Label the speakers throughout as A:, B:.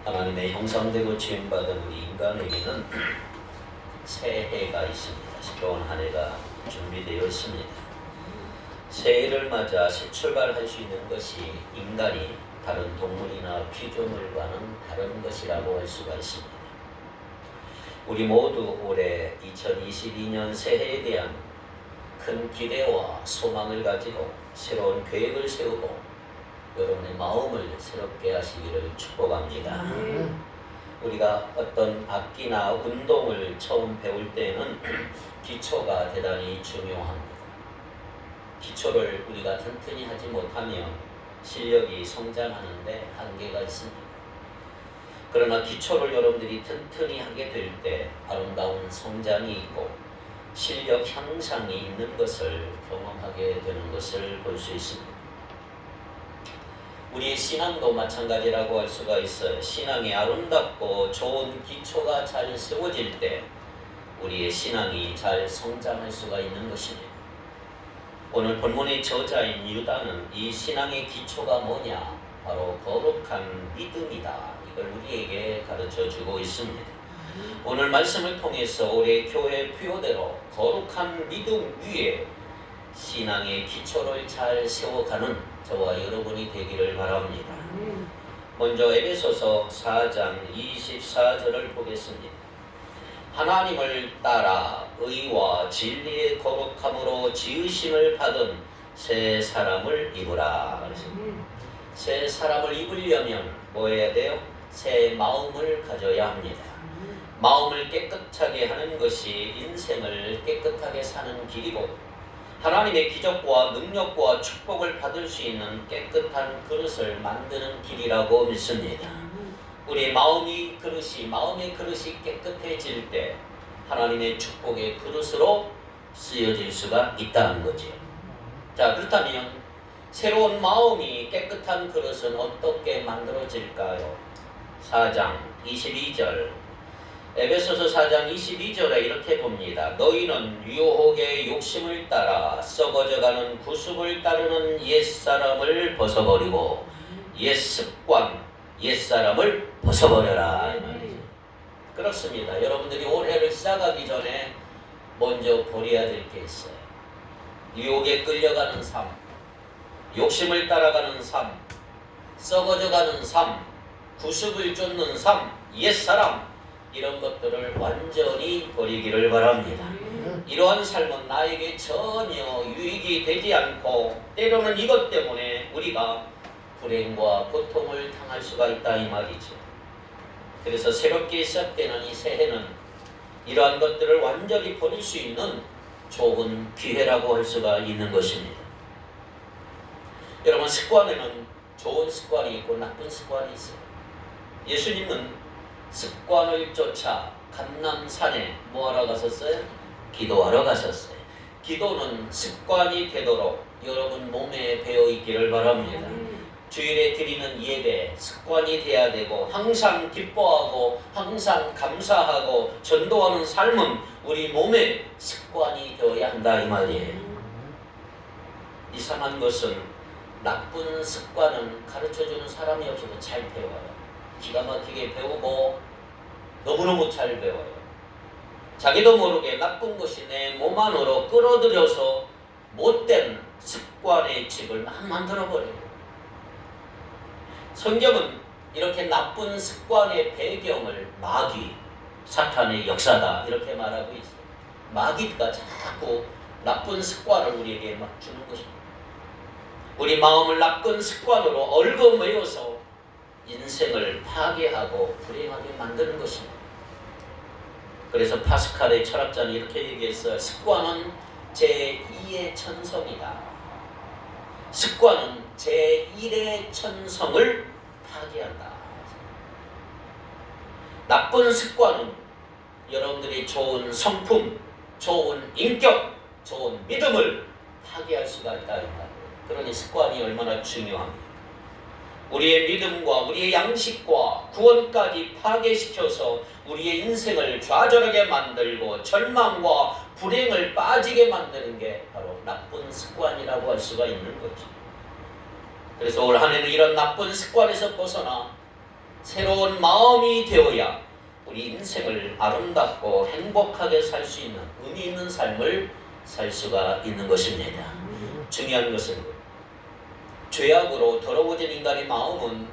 A: 하나님의 형상되고 지음받은 우리 인간에게는 새해가 있습니다. 새로운 한 해가 준비되어 있습니다. 새해를 맞아 새 출발할 수 있는 것이 인간이 다른 동물이나 피조물과는 다른 것이라고 할 수가 있습니다. 우리 모두 올해 2022년 새해에 대한 큰 기대와 소망을 가지고 새로운 계획을 세우고 여러분의 마음을 새롭게 하시기를 축복합니다. 우리가 어떤 악기나 운동을 처음 배울 때는 기초가 대단히 중요합니다. 기초를 우리가 튼튼히 하지 못하면 실력이 성장하는데 한계가 있습니다. 그러나 기초를 여러분들이 튼튼히 하게 될 때 아름다운 성장이 있고 실력 향상이 있는 것을 경험하게 되는 것을 볼 수 있습니다. 우리의 신앙도 마찬가지라고 할 수가 있어요. 신앙이 아름답고 좋은 기초가 잘 세워질 때 우리의 신앙이 잘 성장할 수가 있는 것입니다. 오늘 본문의 저자인 유다는 이 신앙의 기초가 뭐냐? 바로 거룩한 믿음이다. 이걸 우리에게 가르쳐주고 있습니다. 오늘 말씀을 통해서 우리 교회 표대로 거룩한 믿음 위에 신앙의 기초를 잘 세워가는 저와 여러분이 되기를 바랍니다. 먼저 에베소서 4장 24절을 보겠습니다. 하나님을 따라 의와 진리의 거룩함으로 지으심을 받은 새 사람을 입으라. 새 사람을 입으려면 뭐 해야 돼요? 새 마음을 가져야 합니다. 마음을 깨끗하게 하는 것이 인생을 깨끗하게 사는 길이고 하나님의 기적과 능력과 축복을 받을 수 있는 깨끗한 그릇을 만드는 길이라고 믿습니다. 우리 마음의 그릇이 깨끗해질 때 하나님의 축복의 그릇으로 쓰여질 수가 있다는 거죠. 자, 그렇다면 새로운 마음이 깨끗한 그릇은 어떻게 만들어질까요? 4장 22절 에베소서 4장 22절에 이렇게 봅니다. 너희는 유혹의 욕심을 따라 썩어져가는 구습을 따르는 옛사람을 벗어버리고 옛습관, 옛사람을 벗어버려라. 그렇습니다. 여러분들이 올해를 시작하기 전에 먼저 버려야 될 게 있어요. 유혹에 끌려가는 삶, 욕심을 따라가는 삶, 썩어져가는 삶, 구습을 쫓는 삶, 옛사람, 이런 것들을 완전히 버리기를 바랍니다. 이러한 삶은 나에게 전혀 유익이 되지 않고 때로는 이것 때문에 우리가 불행과 고통을 당할 수가 있다 이 말이죠. 그래서 새롭게 시작되는 이 새해는 이러한 것들을 완전히 버릴 수 있는 좋은 기회라고 할 수가 있는 것입니다. 여러분, 습관에는 좋은 습관이 있고 나쁜 습관이 있어요. 예수님은 습관을 쫓아 감람산에 뭐하러 가셨어요? 기도하러 가셨어요. 기도는 습관이 되도록 여러분 몸에 배어 있기를 바랍니다. 주일에 드리는 예배 습관이 돼야 되고 항상 기뻐하고 항상 감사하고 전도하는 삶은 우리 몸에 습관이 되어야 한다 이 말이에요. 이상한 것은 나쁜 습관은 가르쳐주는 사람이 없어도 잘 배워요. 기가 막히게 배우고 너무너무 잘 배워요. 자기도 모르게 나쁜 것이 내 몸 안으로 끌어들여서 못된 습관의 집을 막 만들어버려요. 성경은 이렇게 나쁜 습관의 배경을 마귀, 사탄의 역사다 이렇게 말하고 있어요. 마귀가 자꾸 나쁜 습관을 우리에게 막 주는 것입니다. 우리 마음을 나쁜 습관으로 얽어매어서 인생을 파괴하고 불행하게 만드는 것입니다. 그래서 파스칼의 철학자는 이렇게 얘기했어요. 습관은 제2의 천성이다. 습관은 제1의 천성을 파괴한다. 나쁜 습관은 여러분들이 좋은 성품, 좋은 인격, 좋은 믿음을 파괴할 수가 있다. 그러니 습관이 얼마나 중요합니다. 우리의 믿음과 우리의 양식과 구원까지 파괴시켜서 우리의 인생을 좌절하게 만들고 절망과 불행을 빠지게 만드는 게 바로 나쁜 습관이라고 할 수가 있는 거죠. 그래서 올 한 해는 이런 나쁜 습관에서 벗어나 새로운 마음이 되어야 우리 인생을 아름답고 행복하게 살 수 있는 의미 있는 삶을 살 수가 있는 것입니다. 중요한 것은 죄악으로 더러워진 인간의 마음은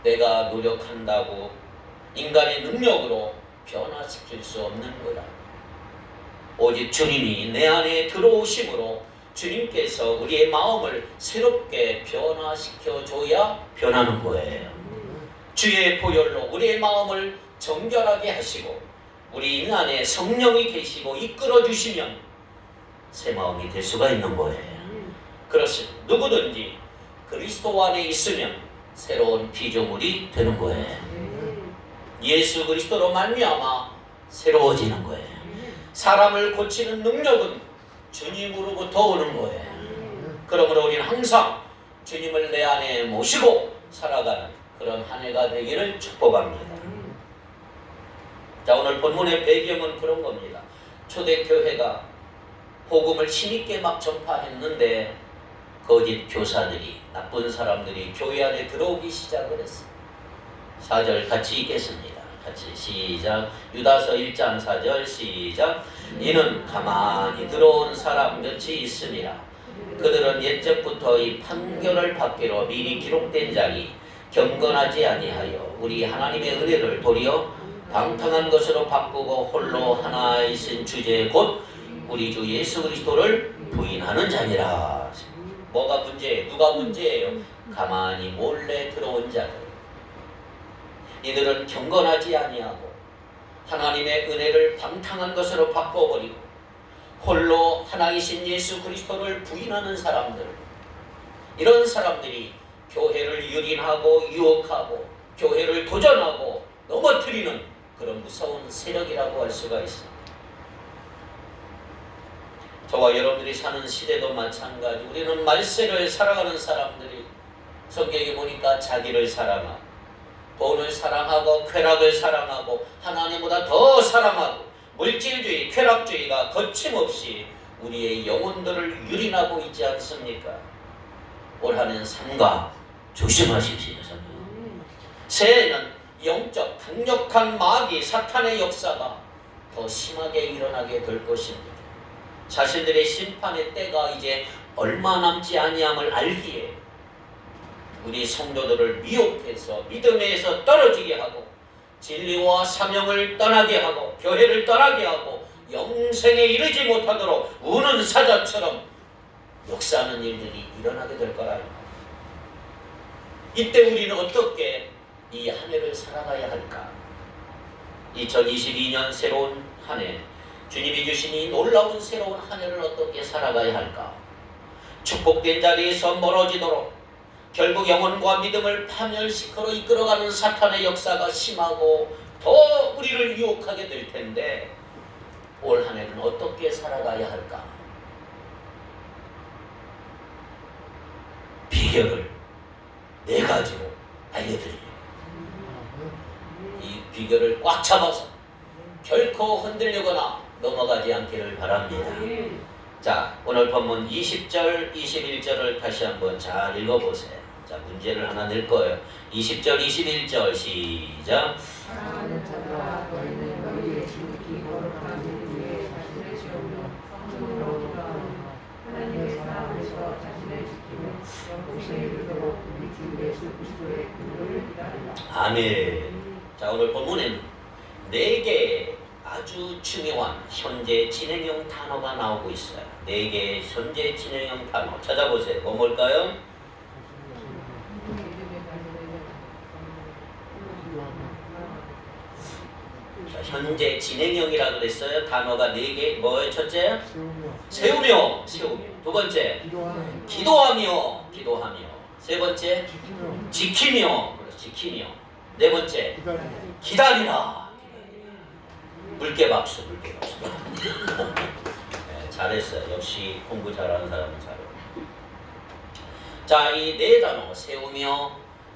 A: 내가 노력한다고 인간의 능력으로 변화시킬 수 없는 거다. 오직 주님이 내 안에 들어오심으로 주님께서 우리의 마음을 새롭게 변화시켜줘야 변하는 거예요. 주의 보혈로 우리의 마음을 정결하게 하시고 우리 안에 성령이 계시고 이끌어주시면 새 마음이 될 수가 있는 거예요. 그렇습니다. 누구든지 그리스도 안에 있으면 새로운 피조물이 되는 거예요. 예수 그리스도로 말미암아 새로워지는 거예요. 사람을 고치는 능력은 주님으로부터 오는 거예요. 그러므로 우리는 항상 주님을 내 안에 모시고 살아가는 그런 한 해가 되기를 축복합니다. 자, 오늘 본문의 배경은 그런 겁니다. 초대교회가 복음을 힘있게 막 전파했는데 거짓 교사들이, 나쁜 사람들이 교회 안에 들어오기 시작을 했어요. 4절 같이 읽겠습니다. 같이 시작. 유다서 1장 4절 시작. 이는 가만히 들어온 사람 몇이 있으니라. 그들은 옛적부터 이 판결을 받기로 미리 기록된 자니 경건하지 아니하여 우리 하나님의 은혜를 도리어 방탕한 것으로 바꾸고 홀로 하나이신 주제 곧 우리 주 예수 그리스도를 부인하는 자니라. 뭐가 문제예요? 누가 문제예요? 가만히 몰래 들어온 자들. 이들은 경건하지 아니하고 하나님의 은혜를 방탕한 것으로 바꿔버리고 홀로 하나이신 예수 그리스도를 부인하는 사람들. 이런 사람들이 교회를 유린하고 유혹하고 교회를 도전하고 넘어뜨리는 그런 무서운 세력이라고 할 수가 있습니다. 저와 여러분들이 사는 시대도 마찬가지. 우리는 말세를 살아가는 사람들이 성경에 보니까 자기를 사랑하고 돈을 사랑하고 쾌락을 사랑하고 하나님보다 더 사랑하고 물질주의, 쾌락주의가 거침없이 우리의 영혼들을 유린하고 있지 않습니까? 올 한해는 삼가 조심하십시오. 새해에는 영적 강력한 마귀 사탄의 역사가 더 심하게 일어나게 될 것입니다. 자신들의 심판의 때가 이제 얼마 남지 아니함을 알기에 우리 성도들을 미혹해서 믿음에서 떨어지게 하고 진리와 사명을 떠나게 하고 교회를 떠나게 하고 영생에 이르지 못하도록 우는 사자처럼 역사하는 일들이 일어나게 될 거라. 이때 우리는 어떻게 이 한 해를 살아가야 할까? 2022년 새로운 한 해, 주님이 주신 이 놀라운 새로운 한 해를 어떻게 살아가야 할까? 축복된 자리에서 멀어지도록 결국 영혼과 믿음을 파멸시켜로 이끌어가는 사탄의 역사가 심하고 더 우리를 유혹하게 될 텐데 올 한 해는 어떻게 살아가야 할까? 비결을 4가지로 알려드립니다. 이 비결을 꽉 잡아서 결코 흔들리거나 넘어가지 않기를 바랍니다. 자, 오늘 본문 20절, 21절을 다시 한번 잘 읽어보세요. 자, 문제를 하나 낼 거예요. 20절, 21절 시작.
B: 사랑하는 자들아 너희는 너희의 주 하나님 위에 자신을 지우며 성령으로 돌아오며 하나님의 사랑에서 자신을 지키며 영생에 이르도록 우리 주 예수 그리스도의 그를 기다리라.
A: 아멘. 자, 오늘 본문에는 4개 아주 중요한 현재 진행형 단어가 나오고 있어요. 4개의 현재 진행형 단어 찾아보세요. 뭘까요? 자, 현재 진행형이라고 그랬어요. 단어가 4개. 뭐예요? 첫째? 세우며. 두 번째? 기도하며. 세 번째? 지키며. 네 번째? 기다리라. 물개 박수. 네, 잘했어요. 역시 공부 잘하는 사람은 잘해. 자, 이 4단어 세우며,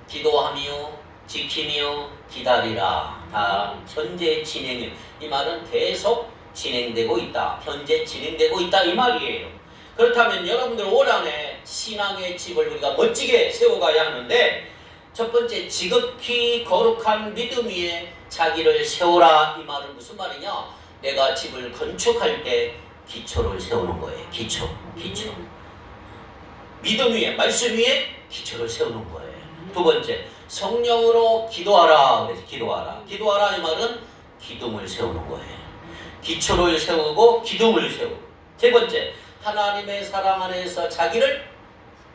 A: 기도하며, 지키며, 기다리라. 다 현재 진행형. 이 말은 계속 진행되고 있다. 현재 진행되고 있다 이 말이에요. 그렇다면 여러분들 올 한해 신앙의 집을 우리가 멋지게 세워가야 하는데 첫 번째, 지극히 거룩한 믿음 위에 자기를 세우라. 이 말은 무슨 말이냐? 내가 집을 건축할 때 기초를 세우는 거예요. 기초. 믿음 위에, 말씀 위에 기초를 세우는 거예요. 두 번째, 성령으로 기도하라. 그래서 기도하라 이 말은 기둥을 세우는 거예요. 기초를 세우고 기둥을 세우고. 세 번째, 하나님의 사랑 안에서 자기를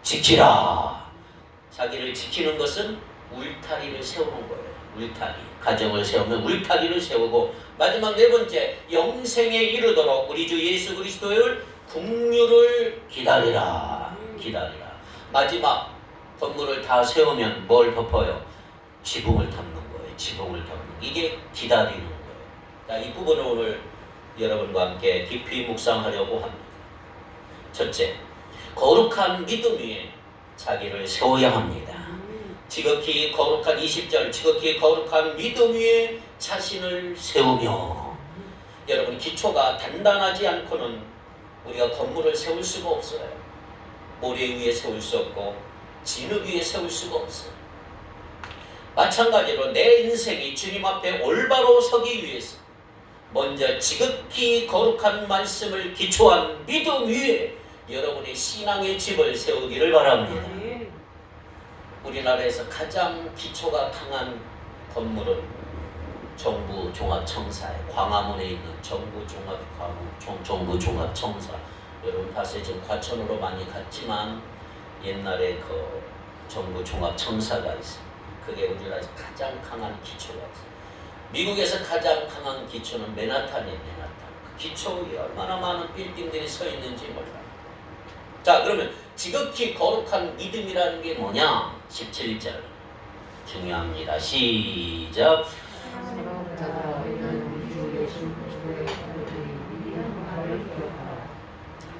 A: 지키라. 자기를 지키는 것은 울타리를 세우는 거예요. 울타리. 가정을 세우면 울타리를 세우고. 마지막 네 번째, 영생에 이르도록 우리 주 예수 그리스도의 긍휼을 기다리라. 마지막, 건물을 다 세우면 뭘 덮어요? 지붕을 덮는 거예요. 이게 기다리는 거예요. 자, 이 부분을 오늘 여러분과 함께 깊이 묵상하려고 합니다. 첫째, 거룩한 믿음 위에 자기를 세워야 합니다. 지극히 거룩한 20절, 지극히 거룩한 믿음 위에 자신을 세우며. 여러분, 기초가 단단하지 않고는 우리가 건물을 세울 수가 없어요. 모래 위에 세울 수 없고 진흙 위에 세울 수가 없어요. 마찬가지로 내 인생이 주님 앞에 올바로 서기 위해서 먼저 지극히 거룩한 말씀을 기초한 믿음 위에 여러분의 신앙의 집을 세우기를 바랍니다. 우리나라에서 가장 기초가 강한 건물은 정부종합청사에 광화문에 있는 정부종합청사. 여러분 봤어요? 지금 과천으로 많이 갔지만 옛날에 그 정부종합청사가 있어요. 그게 우리나라에서 가장 강한 기초가 있어요. 미국에서 가장 강한 기초는 맨하탄이에요. 그 기초 위에 얼마나 많은 빌딩들이 서 있는지 몰라요. 자, 그러면 지극히 거룩한 믿음이라는 게 뭐냐? 17절 중요합니다. 시작.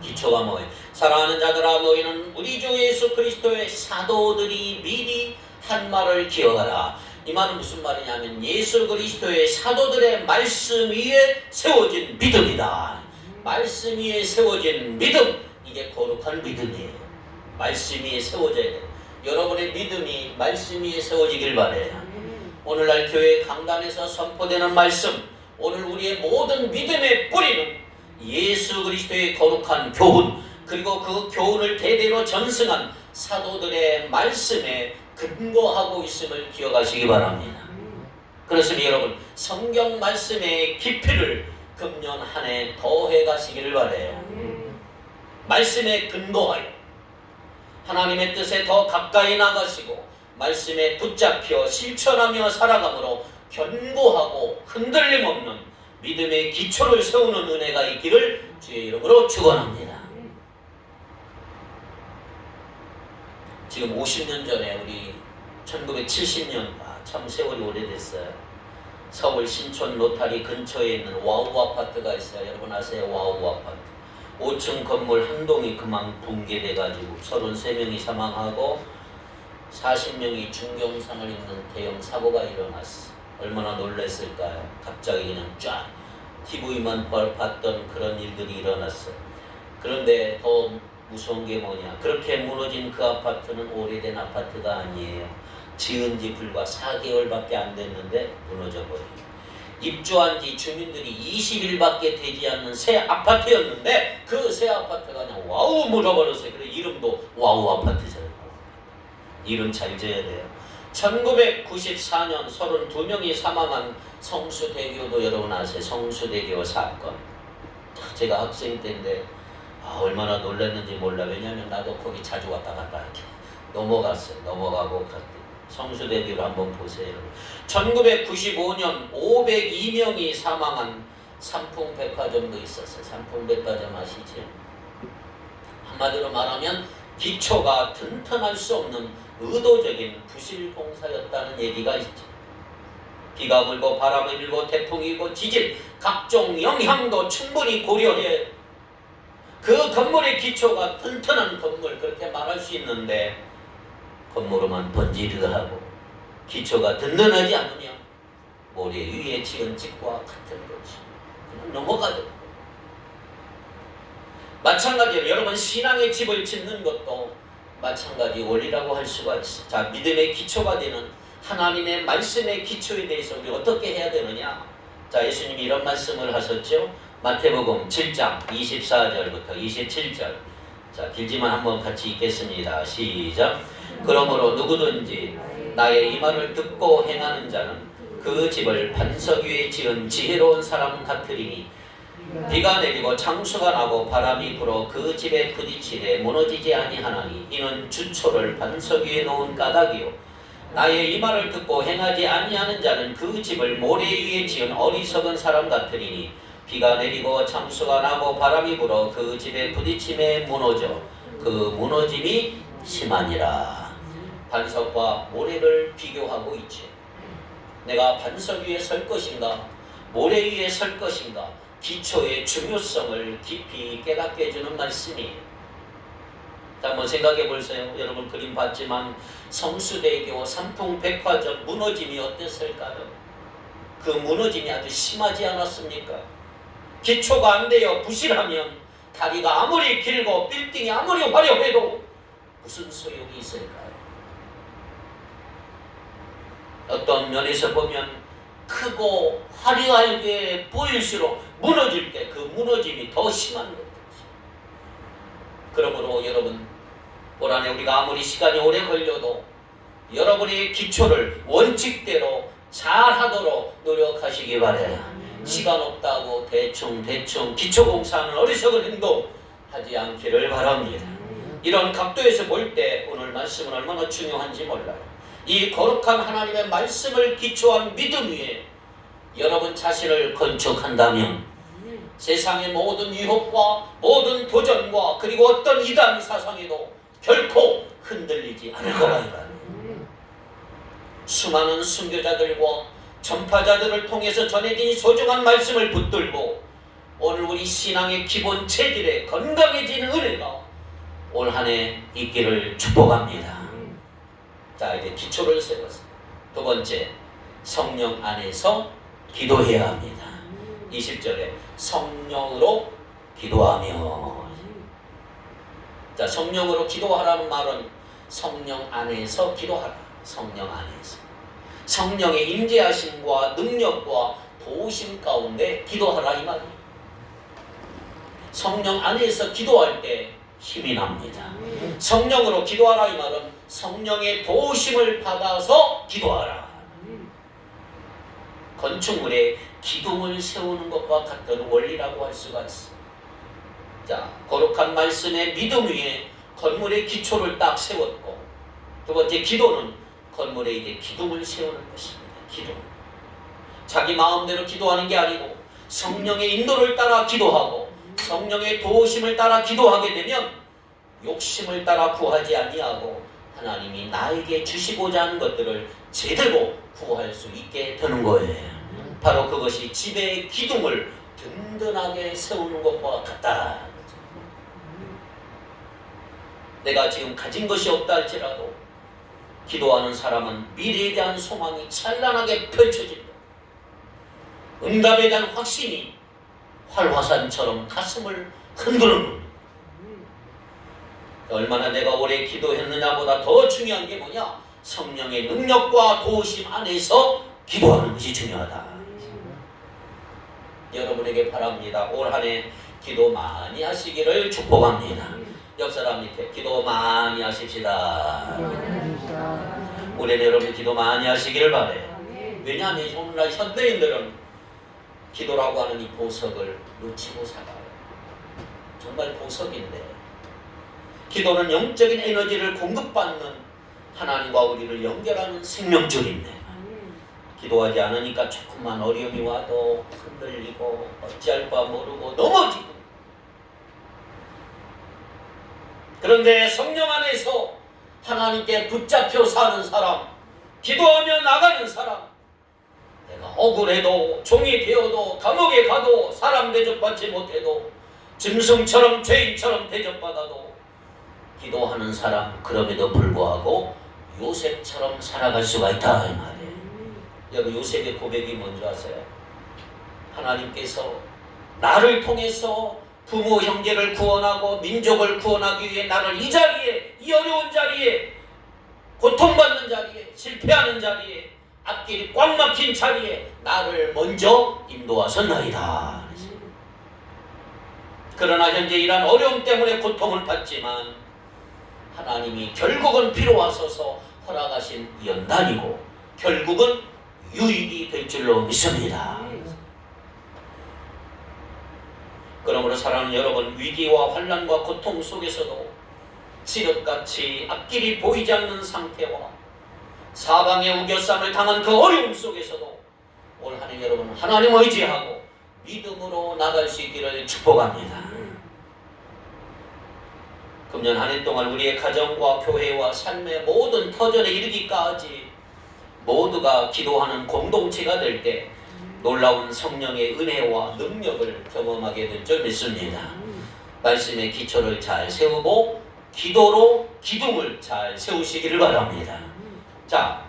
A: 기초가 뭐예요? 사랑하는 자들아, 너희는 우리 주 예수 그리스도의 사도들이 미리 한 말을 기억하라. 이 말은 무슨 말이냐면 예수 그리스도의 사도들의 말씀 위에 세워진 믿음이다. 말씀 위에 세워진 믿음, 이게 거룩한 믿음이에요. 말씀 위에 세워져야 돼요. 여러분의 믿음이 말씀 위에 세워지길 바래요. 오늘날 교회 강단에서 선포되는 말씀, 오늘 우리의 모든 믿음의 뿌리는 예수 그리스도의 거룩한 교훈, 그리고 그 교훈을 대대로 전승한 사도들의 말씀에 근거하고 있음을 기억하시기 바랍니다. 그렇습니다. 여러분, 성경 말씀의 깊이를 금년 한 해 더해 가시기를 바라요. 말씀에 근거하여 하나님의 뜻에 더 가까이 나가시고 말씀에 붙잡혀 실천하며 살아감으로 견고하고 흔들림 없는 믿음의 기초를 세우는 은혜가 있기를 주의 이름으로 축원합니다. 지금 50년 전에 우리 1970년, 참 세월이 오래됐어요. 서울 신촌 로타리 근처에 있는 와우 아파트가 있어요. 여러분 아세요? 와우 아파트. 5층 건물 한 동이 그만 붕괴돼가지고 33명이 사망하고 40명이 중경상을 입는 대형 사고가 일어났어. 얼마나 놀랐을까요? 갑자기 그냥 쫙 TV만 봤던 그런 일들이 일어났어요. 그런데 더 무서운 게 뭐냐? 그렇게 무너진 그 아파트는 오래된 아파트가 아니에요. 지은 지 불과 4개월밖에 안 됐는데 무너져버려요. 입주한 지 주민들이 20일밖에 되지 않는 새 아파트였는데 그 새 아파트가 그냥 와우 물어버렸어요. 그래서 이름도 와우 아파트잖아요. 이름 잘 지어야 돼요. 1994년 32명이 사망한 성수대교도 여러분 아세요? 성수대교 사건. 제가 학생 때인데 얼마나 놀랐는지 몰라. 왜냐면 나도 거기 자주 왔다 갔다 이렇게 넘어갔어요. 넘어가고 성수대교를 한번 보세요. 1995년 502명이 사망한 삼풍백화점도 있었어요. 삼풍백화점 아시죠? 한마디로 말하면 기초가 튼튼할 수 없는 의도적인 부실공사였다는 얘기가 있죠. 비가 불고 바람이 불고 태풍이 불고 지진, 각종 영향도 충분히 고려해 그 건물의 기초가 튼튼한 건물, 그렇게 말할 수 있는데 건물로만 번지르하고 기초가 든든하지 않으면 모래 위에 지은 집과 같은 거지. 그냥 넘어가죠. 마찬가지로 여러분 신앙의 집을 짓는 것도 마찬가지 원리라고 할 수가 있어. 자, 믿음의 기초가 되는 하나님의 말씀의 기초에 대해서 우리 어떻게 해야 되느냐? 자, 예수님이 이런 말씀을 하셨죠. 마태복음 7장 24절부터 27절. 자, 길지만 한번 같이 읽겠습니다. 시작. 그러므로 누구든지 나의 이 말을 듣고 행하는 자는 그 집을 반석 위에 지은 지혜로운 사람 같으리니 비가 내리고 창수가 나고 바람이 불어 그 집에 부딪히되 무너지지 아니하나니 이는 주초를 반석 위에 놓은 까닭이요 나의 이 말을 듣고 행하지 아니하는 자는 그 집을 모래 위에 지은 어리석은 사람 같으리니 비가 내리고 창수가 나고 바람이 불어 그 집에 부딪힘에 무너져 그 무너짐이 심하니라. 반석과 모래를 비교하고 있지. 내가 반석 위에 설 것인가 모래 위에 설 것인가 기초의 중요성을 깊이 깨닫게 해주는 말씀이에요. 자, 한번 생각해 보세요. 여러분 그림 봤지만 성수대교 삼풍백화점 무너짐이 어땠을까요? 그 무너짐이 아주 심하지 않았습니까? 기초가 안 되어 부실하면 다리가 아무리 길고 빌딩이 아무리 화려해도 무슨 소용이 있을까요? 어떤 면에서 보면 크고 화려하게 보일수록 무너질 때 그 무너짐이 더 심한 것이죠. 그러므로 여러분 올 한해 우리가 아무리 시간이 오래 걸려도 여러분의 기초를 원칙대로 잘하도록 노력하시기 바라요. 시간 없다고 대충 기초공사하는 어리석은 행동 하지 않기를 바랍니다. 이런 각도에서 볼 때 오늘 말씀은 얼마나 중요한지 몰라요. 이 거룩한 하나님의 말씀을 기초한 믿음 위에 여러분 자신을 건축한다면 세상의 모든 유혹과 모든 도전과 그리고 어떤 이단 사상에도 결코 흔들리지 않을 거라니까요. 수많은 순교자들과 전파자들을 통해서 전해진 이 소중한 말씀을 붙들고 오늘 우리 신앙의 기본 체질에 건강해지는 은혜가 올 한 해 있기를 축복합니다. 자, 이제 기초를 세웠습니다. 두 번째, 성령 안에서 기도해야 합니다. 20절에 성령으로 기도하며. 자, 성령으로 기도하라는 말은 성령 안에서 기도하라. 성령 안에서. 성령의 임재하심과 능력과 도우심 가운데 기도하라 이 말이에요. 성령 안에서 기도할 때 힘이 납니다. 성령으로 기도하라 이 말은 성령의 도우심을 받아서 기도하라. 건축물에 기둥을 세우는 것과 같은 원리라고 할 수가 있습니다. 자, 거룩한 말씀의 믿음 위에 건물의 기초를 딱 세웠고, 두 번째 기도는 건물에 이제 기둥을 세우는 것입니다. 기둥. 자기 마음대로 기도하는 게 아니고 성령의 인도를 따라 기도하고 성령의 도우심을 따라 기도하게 되면 욕심을 따라 구하지 아니하고 하나님이 나에게 주시고자 하는 것들을 제대로 구할 수 있게 되는 거예요. 바로 그것이 집의 기둥을 든든하게 세우는 것과 같다. 내가 지금 가진 것이 없다 할지라도 기도하는 사람은 미래에 대한 소망이 찬란하게 펼쳐집니다. 응답에 대한 확신이 활화산처럼 가슴을 흔드는 겁니다. 얼마나 내가 오래 기도했느냐보다 더 중요한 게 뭐냐? 성령의 능력과 도우심 안에서 기도하는 것이 중요하다. 여러분에게 바랍니다. 올 한 해 기도 많이 하시기를 축복합니다. 옆 사람 밑에 기도 많이 하십시다. 올해 여러분 기도 많이 하시기를 바래요. 왜냐하면 오늘날 현대인들은 기도라고 하는 이 보석을 놓치고 살아요. 정말 보석인데 기도는 영적인 에너지를 공급받는 하나님과 우리를 연결하는 생명줄인데 기도하지 않으니까 조금만 어려움이 와도 흔들리고 어찌할 바 모르고 넘어지고. 그런데 성령 안에서 하나님께 붙잡혀 사는 사람, 기도하며 나가는 사람, 내가 억울해도 종이 되어도 감옥에 가도 사람 대접받지 못해도 짐승처럼 죄인처럼 대접받아도 기도하는 사람, 그럼에도 불구하고 요셉처럼 살아갈 수가 있다 이 말이에요. 여러분 요셉의 고백이 뭔지 아세요? 하나님께서 나를 통해서 부모 형제를 구원하고 민족을 구원하기 위해 나를 이 자리에, 이 어려운 자리에, 고통받는 자리에, 실패하는 자리에, 앞길이 꽉 막힌 자리에 나를 먼저 인도하셨나이다. 그러나 현재 이러한 어려움 때문에 고통을 받지만 하나님이 결국은 필요하셔서 허락하신 연단이고 결국은 유익이 될 줄로 믿습니다. 그러므로 사랑하는 여러분, 위기와 환난과 고통 속에서도 지륵같이 앞길이 보이지 않는 상태와 사방의 우겨쌈을 당한 그 어려움 속에서도 올 한 해 여러분 하나님 의지하고 믿음으로 나갈 수 있기를 축복합니다. 금년 한 해 동안 우리의 가정과 교회와 삶의 모든 터전에 이르기까지 모두가 기도하는 공동체가 될 때 놀라운 성령의 은혜와 능력을 경험하게 될 줄 믿습니다. 말씀의 기초를 잘 세우고 기도로 기둥을 잘 세우시기를 바랍니다. 자,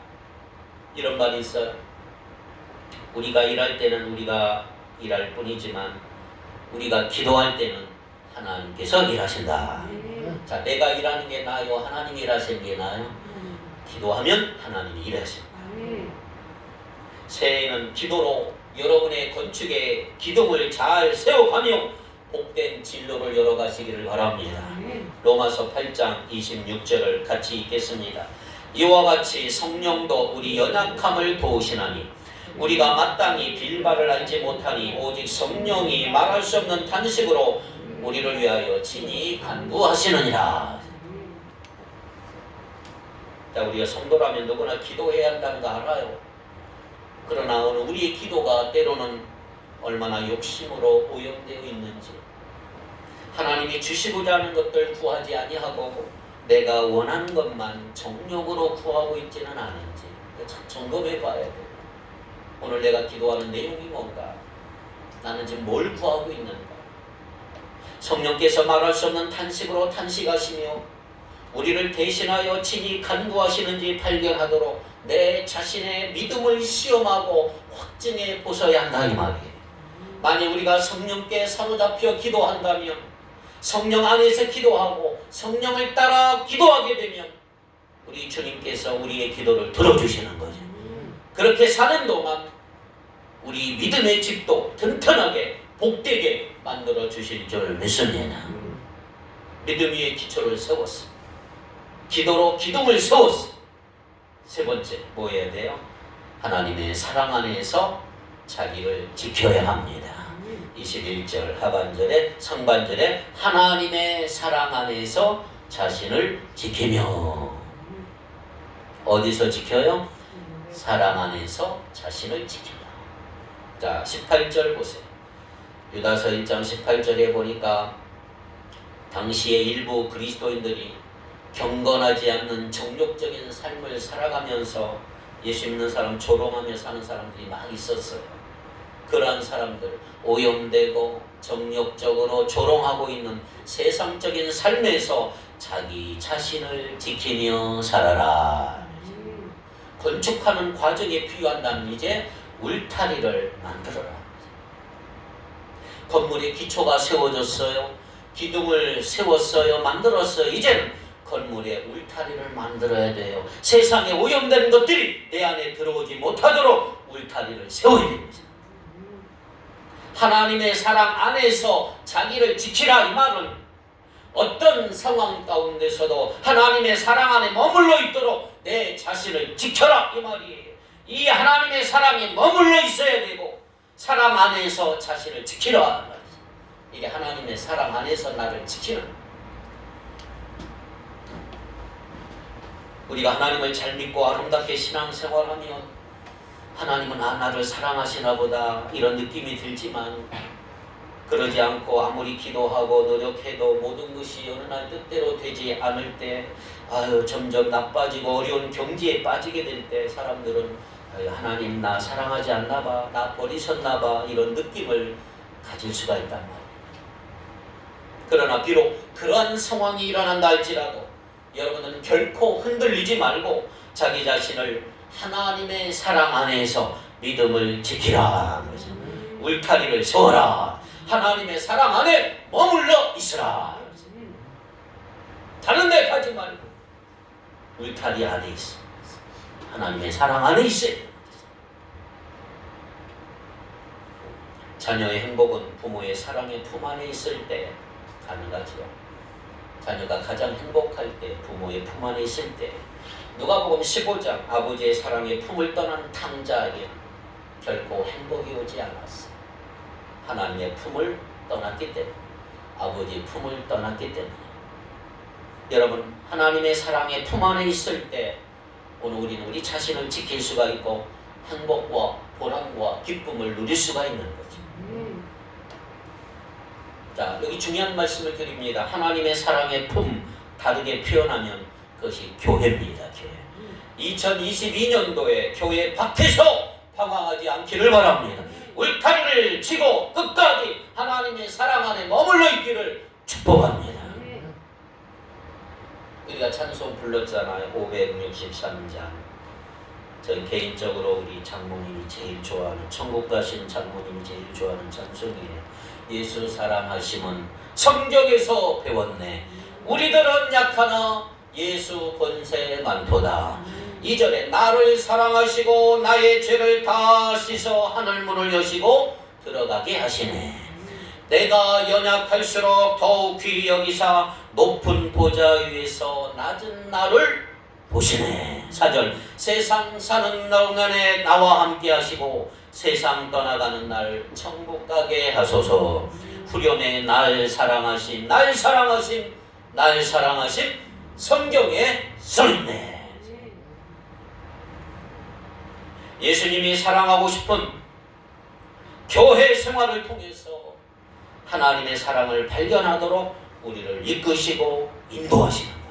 A: 이런 말이 있어요. 우리가 일할 때는 우리가 일할 뿐이지만 우리가 기도할 때는 하나님께서 일하신다. 자, 내가 일하는 게 나아요? 하나님이 일하시는 게 나아요? 기도하면 하나님이 일하십니다. 새해에는 기도로 여러분의 건축의 기둥을 잘 세워가며 복된 진로를 열어가시기를 바랍니다. 로마서 8장 26절을 같이 읽겠습니다. 이와 같이 성령도 우리 연약함을 도우시나니 우리가 마땅히 빌바를 알지 못하니 오직 성령이 말할 수 없는 탄식으로 우리를 위하여 친히 간구하시느니라. 자, 우리가 성도라면 누구나 기도해야 한다는 거 알아요. 그러나 오늘 우리의 기도가 때로는 얼마나 욕심으로 오염되어 있는지, 하나님이 주시고자 하는 것들 구하지 아니하고 내가 원하는 것만 정욕으로 구하고 있지는 않은지 참 점검해 봐야 돼요. 오늘 내가 기도하는 내용이 뭔가, 나는 지금 뭘 구하고 있는가. 성령께서 말할 수 없는 탄식으로 탄식하시며 우리를 대신하여 친히 간구하시는지 발견하도록 내 자신의 믿음을 시험하고 확증해 보셔야 한다 이 말이에요. 만약 우리가 성령께 사로잡혀 기도한다면, 성령 안에서 기도하고 성령을 따라 기도하게 되면 우리 주님께서 우리의 기도를 들어주시는 거죠. 그렇게 사는 동안 우리 믿음의 집도 튼튼하게 복되게 만들어 주실 줄 믿습니다. 믿음 위에 기초를 세웠어. 기도로 기둥을 세웠어. 세 번째 뭐 해야 돼요? 하나님의 사랑 안에서 자기를 지켜야 합니다. 21절 하반절에 상반절에 하나님의 사랑 안에서 자신을 지키며, 어디서 지켜요? 사랑 안에서 자신을 지킨다. 자, 18절 보세요. 유다서 1장 18절에 보니까 당시의 일부 그리스도인들이 경건하지 않는 정욕적인 삶을 살아가면서 예수 믿는 사람 조롱하며 사는 사람들이 많이 있었어요. 그러한 사람들, 오염되고 정욕적으로 조롱하고 있는 세상적인 삶에서 자기 자신을 지키며 살아라. 건축하는 과정에 필요한다는 이제 울타리를 만들어라. 건물의 기초가 세워졌어요. 기둥을 세웠어요. 만들었어요. 이제는 건물의 울타리를 만들어야 돼요. 세상에 오염되는 것들이 내 안에 들어오지 못하도록 울타리를 세워야 됩니다. 하나님의 사랑 안에서 자기를 지키라 이 말은 어떤 상황 가운데서도 하나님의 사랑 안에 머물러 있도록 내 자신을 지켜라 이 말이에요. 이 하나님의 사랑이 머물러 있어야 되고 사랑 안에서 자신을 지키라. 이게 하나님의 사랑 안에서 나를 지키는, 우리가 하나님을 잘 믿고 아름답게 신앙생활하면 하나님은 나를 사랑하시나 보다 이런 느낌이 들지만, 그러지 않고 아무리 기도하고 노력해도 모든 것이 어느 날 뜻대로 되지 않을 때, 점점 나빠지고 어려운 경지에 빠지게 될 때 사람들은 하나님 나 사랑하지 않나 봐, 나 버리셨나 봐 이런 느낌을 가질 수가 있단 말이에요. 그러나 비록 그러한 상황이 일어난다 할지라도 여러분은 결코 흔들리지 말고 자기 자신을 하나님의 사랑 안에서 믿음을 지키라. 울타리를 세워라. 하나님의 사랑 안에 머물러 있으라. 다른 데 가지 말고 울타리 안에 있어. 하나님의 사랑 안에 있어요. 자녀의 행복은 부모의 사랑의 품 안에 있을 때 가능하지요. 자녀가 가장 행복할 때, 부모의 품 안에 있을 때. 누가복음 15장 아버지의 사랑의 품을 떠난 탕자에게는 결코 행복이 오지 않았어. 하나님의 품을 떠났기 때문에, 아버지의 품을 떠났기 때문에. 여러분, 하나님의 사랑의 품 안에 있을 때 오늘 우리는 우리 자신을 지킬 수가 있고 행복과 보람과 기쁨을 누릴 수가 있는 거죠. 자, 여기 중요한 말씀을 드립니다. 하나님의 사랑의 품, 다르게 표현하면 그것이 교회입니다. 교회. 2022년도에 교회 밖에서 방황하지 않기를 바랍니다. 울타리를 치고 끝까지 하나님의 사랑 안에 머물러 있기를 축복합니다. 우리가 찬송 불렀잖아요. 563장. 저 개인적으로 우리 장모님이 제일 좋아하는, 천국 가신 장모님이 제일 좋아하는 찬송이에요. 예수 사랑하심은 성경에서 배웠네. 우리들은 약하나 예수 권세 많도다. 2절에 나를 사랑하시고 나의 죄를 다 씻어 하늘문을 여시고 들어가게 하시네. 내가 연약할수록 더욱 귀히 여기사 높은 보좌 위에서 낮은 나를 보시네. 4절 세상 사는 동안에 나와 함께 하시고 세상 떠나가는 날 천국 가게 하소서. 후렴에 날 사랑하신, 날 사랑하신, 날 사랑하신 성경에 써있네. 예수님이 사랑하고 싶은 교회 생활을 통해서 하나님의 사랑을 발견하도록 우리를 이끄시고 인도하시는 거예요.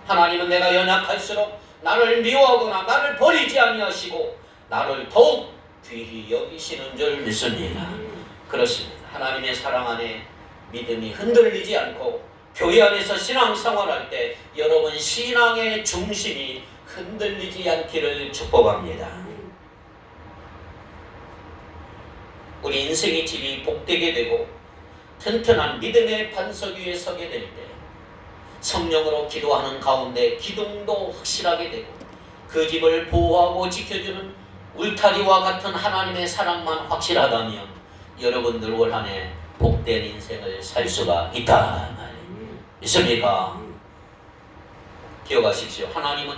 A: 하나님은 내가 연약할수록 나를 미워하거나 나를 버리지 아니하시고 나를 더욱 귀히 여기시는 줄 믿습니다. 그렇습니다. 하나님의 사랑 안에 믿음이 흔들리지 않고 교회 안에서 신앙생활할 때 여러분 신앙의 중심이 흔들리지 않기를 축복합니다. 우리 인생의 집이 복되게 되고 튼튼한 믿음의 반석 위에 서게 될 때 성령으로 기도하는 가운데 기둥도 확실하게 되고 그 집을 보호하고 지켜주는 울타리와 같은 하나님의 사랑만 확실하다면 여러분들 올 한 해 복된 인생을 살 수가 있다. 믿습니까? 기억하십시오. 하나님은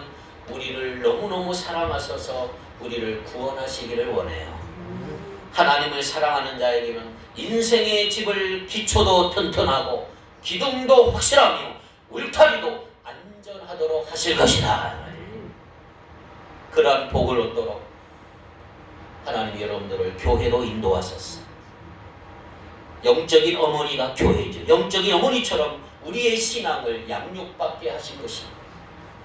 A: 우리를 너무너무 사랑하셔서 우리를 구원하시기를 원해요. 하나님을 사랑하는 자에게는 인생의 집을 기초도 튼튼하고 기둥도 확실하며 울타리도 안전하도록 하실 것이다. 그러한 복을 얻도록 하나님이 여러분들을 교회로 인도하셨어. 영적인 어머니가 교회죠. 영적인 어머니처럼 우리의 신앙을 양육받게 하신 것입니다.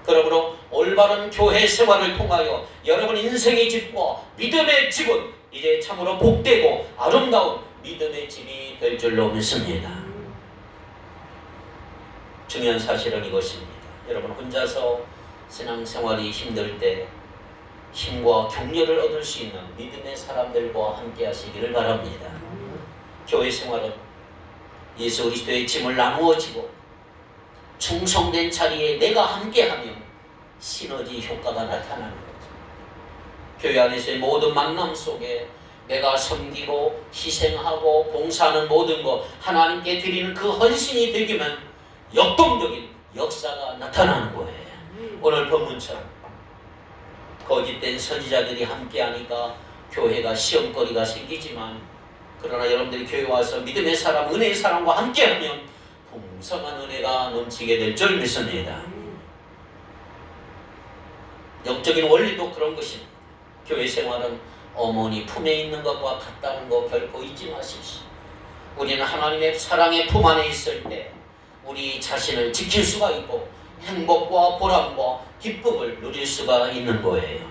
A: 그러므로 올바른 교회 생활을 통하여 여러분 인생의 집과 믿음의 집은 이제 참으로 복되고 아름다운 믿음의 집이 될 줄로 믿습니다. 중요한 사실은 이것입니다. 여러분 혼자서 신앙생활이 힘들 때 힘과 격려를 얻을 수 있는 믿음의 사람들과 함께 하시기를 바랍니다. 교회 생활은 예수 그리스도의 짐을 나누어지고 충성된 자리에 내가 함께하면 시너지 효과가 나타나는 거죠. 교회 안에서의 모든 만남 속에 내가 섬기고 희생하고 봉사하는 모든 것 하나님께 드리는 그 헌신이 되기면 역동적인 역사가 나타나는 거예요. 오늘 본문처럼 거짓된 선지자들이 함께하니까 교회가 시험거리가 생기지만 그러나 여러분들이 교회 와서 믿음의 사람, 은혜의 사람과 함께하면 풍성한 은혜가 넘치게 될 줄 믿습니다. 영적인 원리도 그런 것입니다. 교회 생활은 어머니 품에 있는 것과 같다는 거 결코 잊지 마십시오. 우리는 하나님의 사랑의 품 안에 있을 때 우리 자신을 지킬 수가 있고 행복과 보람과 기쁨을 누릴 수가 있는 거예요.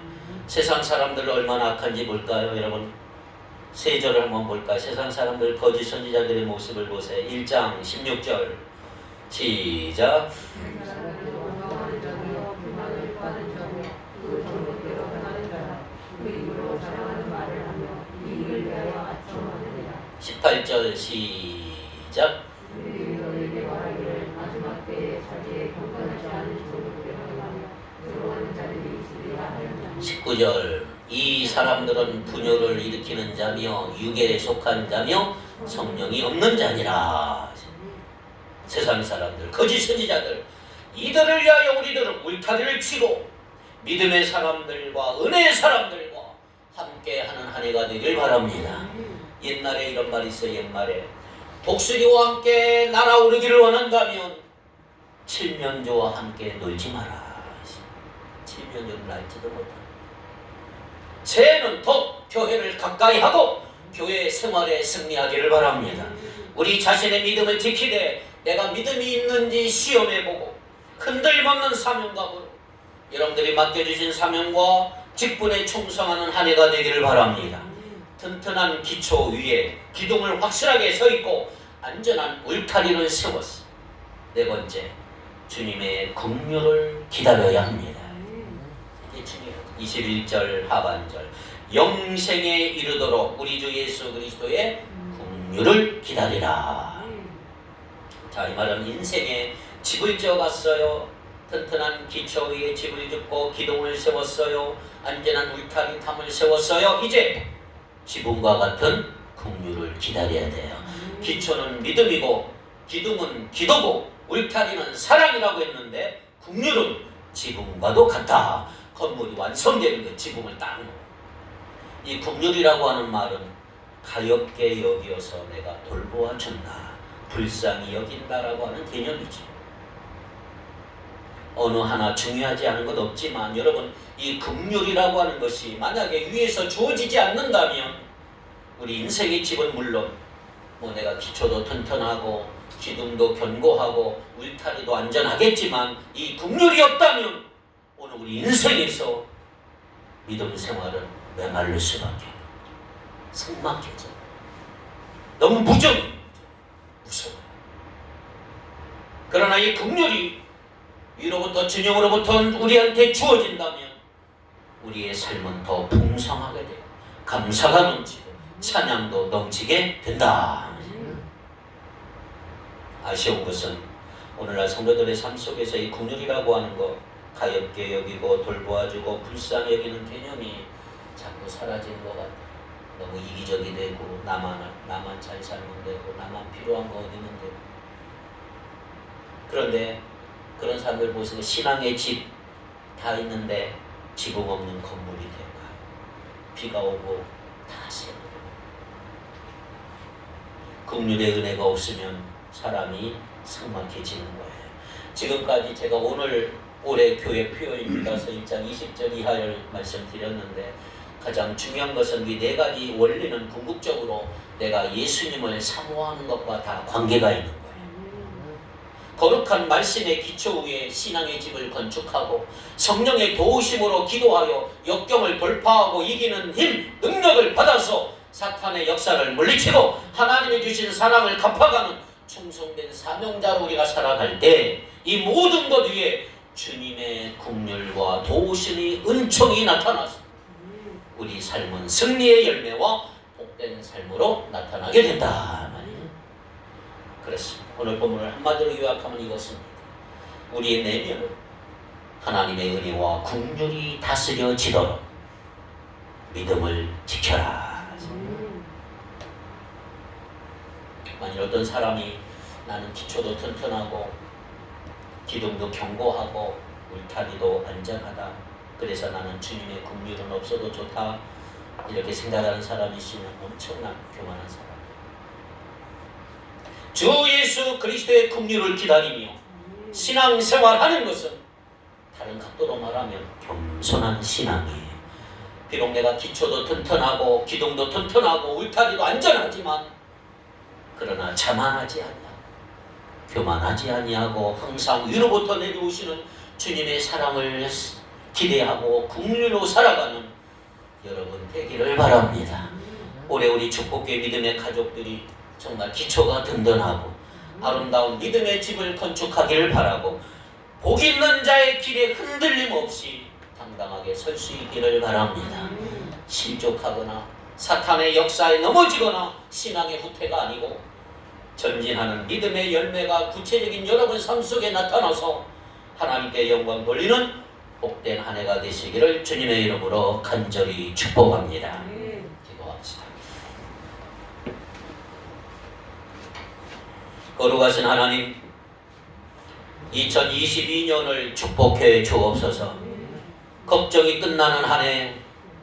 A: 세상 사람들 얼마나 악한지 볼까요, 여러분? 세 절을 한번 볼까요? 세상 사람들 거짓 선지자들의 모습을 보세요. 1장 16절 시작. 8절 시작.
B: 그들이 너희에게 말하기를 마지막 때에 자기의 경건하지 않은 종들을 행하며 들어가는 자들이 있으리라 하였나니
A: 19절 이 사람들은 분열을 일으키는 자며 육에 속한 자며 성령이 없는 자니라. 세상 사람들, 거짓 선지자들, 이들을 위하여 우리들은 울타리를 치고 믿음의 사람들과 은혜의 사람들과 함께하는 한 해가 되길 바랍니다. 옛날에 이런 말이 있어요. 옛말에 독수리와 함께 날아오르기를 원한다면 칠면조와 함께 놀지 마라. 칠면조는 날지도 못한다. 새해는 더 교회를 가까이 하고 교회 생활에 승리하기를 바랍니다. 우리 자신의 믿음을 지키되 내가 믿음이 있는지 시험해보고 흔들림없는 사명감으로 여러분들이 맡겨주신 사명과 직분에 충성하는 한 해가 되기를 바랍니다. 튼튼한 기초 위에 기둥을 확실하게 서있고 안전한 울타리를 세웠어. 네 번째, 주님의 긍휼을 기다려야 합니다. 21절 하반절 영생에 이르도록 우리 주 예수 그리스도의 긍휼을 기다리라. 자, 이 말은 인생에 집을 지어봤어요. 튼튼한 기초 위에 집을 짓고 기둥을 세웠어요. 안전한 울타리 탐을 세웠어요. 이제 지붕과 같은 긍휼을 기다려야 돼요. 기초는 믿음이고 기둥은 기도고 울타리는 사랑이라고 했는데 긍휼은 지붕과도 같다. 건물이 완성되는 거 지붕을 딱 놓고. 이 긍휼이라고 하는 말은 가엾게 여기어서 내가 돌보아 준다, 불쌍히 여긴다라고 하는 개념이죠. 어느 하나 중요하지 않은 것 없지만 여러분, 이 긍휼이라고 하는 것이 만약에 위에서 주어지지 않는다면 우리 인생의 집은 물론 내가 기초도 튼튼하고 기둥도 견고하고 울타리도 안전하겠지만 이 긍휼이 없다면 오늘 우리 인생에서 믿음 생활은 메말릴 수밖에 없어요. 삭막해져. 너무 무서워요. 그러나 이 긍휼이 위로부터 주님으로부터 우리한테 주어진다면 우리의 삶은 더 풍성하게 되고 감사가 넘치고 찬양도 넘치게 된다. 아쉬운 것은 오늘날 성도들의 삶 속에서 이 긍휼이라고 하는 것, 가엾게 여기고 돌보아주고 불쌍히 여기는 개념이 자꾸 사라지는 것 같아요. 너무 이기적이 되고 나만 잘 살면 되고 나만 필요한 거 얻으면 되고. 그런데 그런 사람들 보시고 신앙의 집 다 있는데 지붕 없는 건물이 될까요? 비가 오고 다 새고. 긍휼의 은혜가 없으면 사람이 삭막해지는 거예요. 지금까지 제가 올해 교회 표현입니다서 1장 20절 이하를 말씀드렸는데 가장 중요한 것은 이 네 가지 원리는 궁극적으로 내가 예수님을 사모하는 것과 다 관계가 있는 거예요. 거룩한 말씀의 기초 위에 신앙의 집을 건축하고 성령의 도우심으로 기도하여 역경을 돌파하고 이기는 힘, 능력을 받아서 사탄의 역사를 물리치고 하나님이 주신 사랑을 갚아가는 충성된 사명자로 우리가 살아갈 때 이 모든 것 위에 주님의 긍휼과 도우심의 은총이 나타나서 우리 삶은 승리의 열매와 복된 삶으로 나타나게 된다. 그렇습니다. 오늘 본문을 한마디로 요약하면 이것입니다. 우리의 내면은 하나님의 은혜와 긍휼이 다스려지도록 믿음을 지켜라. 만일 어떤 사람이 나는 기초도 튼튼하고 기둥도 견고하고 울타리도 안전하다, 그래서 나는 주님의 긍휼은 없어도 좋다, 이렇게 생각하는 사람이 있으면 엄청난 교만한 사람. 주 예수 그리스도의 긍휼을 기다리며 신앙생활하는 것은 다른 각도로 말하면 겸손한 신앙이에요. 비록 내가 기초도 튼튼하고 기둥도 튼튼하고 울타리도 안전하지만 그러나 자만하지 아니하고 교만하지 아니하고 항상 위로부터 내려오시는 주님의 사랑을 기대하고 긍휼로 살아가는 여러분 되기를 바랍니다. 올해 우리 축복교회 믿음의 가족들이 정말 기초가 든든하고 아름다운 믿음의 집을 건축하기를 바라고 복 있는 자의 길에 흔들림 없이 당당하게 설 수 있기를 바랍니다. 실족하거나 사탄의 역사에 넘어지거나 신앙의 후퇴가 아니고 전진하는 믿음의 열매가 구체적인 여러분 삶 속에 나타나서 하나님께 영광 돌리는 복된 한 해가 되시기를 주님의 이름으로 간절히 축복합니다. 기도합시다. 거룩하신 하나님, 2022년을 축복해 주옵소서. 걱정이 끝나는 한 해,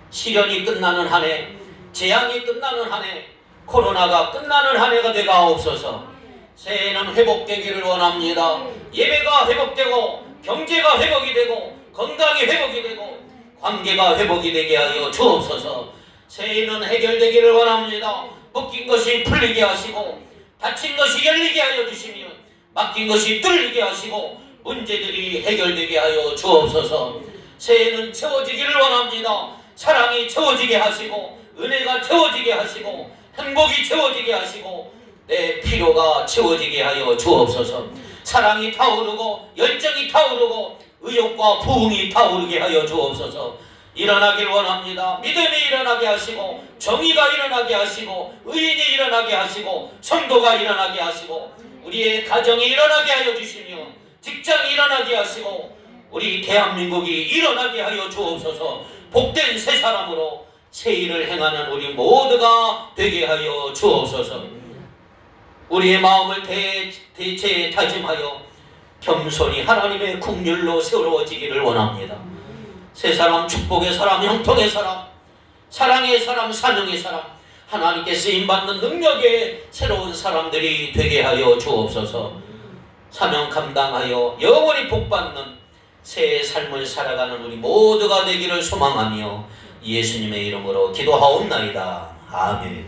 A: 시련이 끝나는 한 해, 재앙이 끝나는 한 해, 코로나가 끝나는 한 해가 되가옵소서. 새해는 회복되기를 원합니다. 예배가 회복되고 경제가 회복이 되고 건강이 회복이 되고 관계가 회복이 되게 하여 주옵소서. 새해는 해결되기를 원합니다. 묶인 것이 풀리게 하시고 닫힌 것이 열리게 하여 주시며 막힌 것이 뚫리게 하시고 문제들이 해결되게 하여 주옵소서. 새해는 채워지기를 원합니다. 사랑이 채워지게 하시고 은혜가 채워지게 하시고 행복이 채워지게 하시고 내 필요가 채워지게 하여 주옵소서. 사랑이 타오르고 열정이 타오르고 의욕과 부흥이 타오르게 하여 주옵소서. 일어나길 원합니다. 믿음이 일어나게 하시고 정의가 일어나게 하시고 의인이 일어나게 하시고 성도가 일어나게 하시고 우리의 가정이 일어나게 하여 주시며 직장이 일어나게 하시고 우리 대한민국이 일어나게 하여 주옵소서. 복된 새 사람으로 새 일을 행하는 우리 모두가 되게 하여 주옵소서. 우리의 마음을 대체 다짐하여 겸손히 하나님의 국률로 세워지기를 원합니다. 새 사람, 축복의 사람, 형통의 사람, 사랑의 사람, 사명의 사람, 하나님께 쓰임받는 능력의 새로운 사람들이 되게 하여 주옵소서. 사명 감당하여 영원히 복받는 새 삶을 살아가는 우리 모두가 되기를 소망하며 예수님의 이름으로 기도하옵나이다. 아멘.